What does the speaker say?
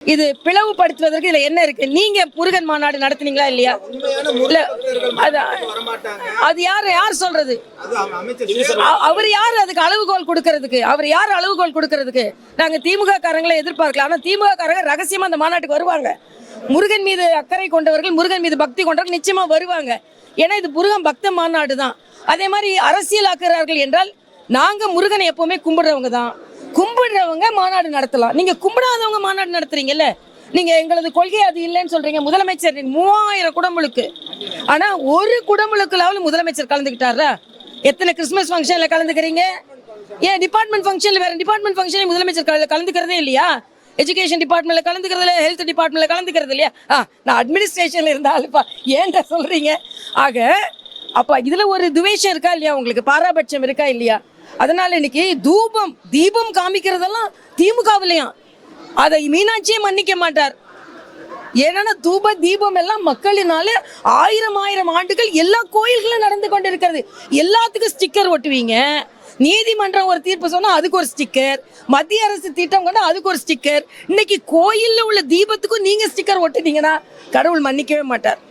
இது பிளவுபடுத்துவதற்கு இதுல என்ன இருக்கு? நீங்க முருகன் மாநாடு நடத்துனீங்களா இல்லையா? இல்ல அது யார் சொல்றது? அவர் யார் அதுக்கு அளவுகோல் கொடுக்கறதுக்கு? அவர் யார் அளவுகோல் கொடுக்கறதுக்கு? நாங்க திமுக காரங்களை எதிர்பார்க்கலாம். ஆனா திமுக காரங்க ரகசியமா அந்த மாநாட்டுக்கு வருவாங்க. முருகன் மீது அக்கறை கொண்டவர்கள், முருகன் மீது பக்தி கொண்டவர்கள் நிச்சயமா வருவாங்க. ஏன்னா இது முருகன் பக்த மாநாடு தான். அதே மாதிரி அரசியலாக்குறார்கள் என்றால் நாங்க முருகனை எப்பவுமே கும்பிடுறவங்க தான். கும்பிடுறவங்க மாநாடு நடத்தலாம். நீங்க கும்பிடாதவங்க மாநாடு நடத்துறீங்கல்ல. நீங்க எங்களது கொள்கை அது இல்லைன்னு சொல்றீங்க. முதலமைச்சர் 3000 குடமுழுக்கு, ஆனா ஒரு குடமுழுக்குலாவது முதலமைச்சர் கலந்துக்கிட்டாரா? எத்தனை கிறிஸ்துமஸ் ஃபங்க்ஷன்ல கலந்துக்கிறீங்க? ஏன் டிபார்ட்மெண்ட் ஃபங்க்ஷன்ல வேற டிபார்ட்மெண்ட் ஃபங்க்ஷன்ல முதலமைச்சர் கலந்துக்கிறதே இல்லையா? எஜுகேஷன் டிபார்ட்மெண்ட்ல கலந்துக்கிறதுல, ஹெல்த் டிபார்ட்மெண்ட்ல கலந்துக்கிறது இல்லையா? நான் அட்மினிஸ்ட்ரேஷன்ல இருந்தாலுப்பா ஏன்டா சொல்றீங்க? ஆக அப்ப இதுல ஒரு துவேஷம் இருக்கா இல்லையா? உங்களுக்கு பாராபட்சம் இருக்கா இல்லையா? அதனால இன்னைக்கு தீபம் காமிக்கிறதெல்லாம் திமுகவிலையும் அதை மீனாட்சியே மன்னிக்க மாட்டார். ஏன்னா தீபம் எல்லாம் மக்களினாலே ஆயிரம் ஆண்டுகள் எல்லா கோயில்களும் நடந்து கொண்டு இருக்கிறது. எல்லாத்துக்கும் ஸ்டிக்கர் ஒட்டுவீங்க. நீதிமன்றம் ஒரு தீர்ப்பு சொன்னா அதுக்கு ஒரு ஸ்டிக்கர், மத்திய அரசு திட்டம் கொண்டா அதுக்கு ஒரு ஸ்டிக்கர். இன்னைக்கு கோயில்ல உள்ள தீபத்துக்கும் நீங்க ஸ்டிக்கர் ஒட்டுனீங்கன்னா கடவுள் மன்னிக்கவே மாட்டார்.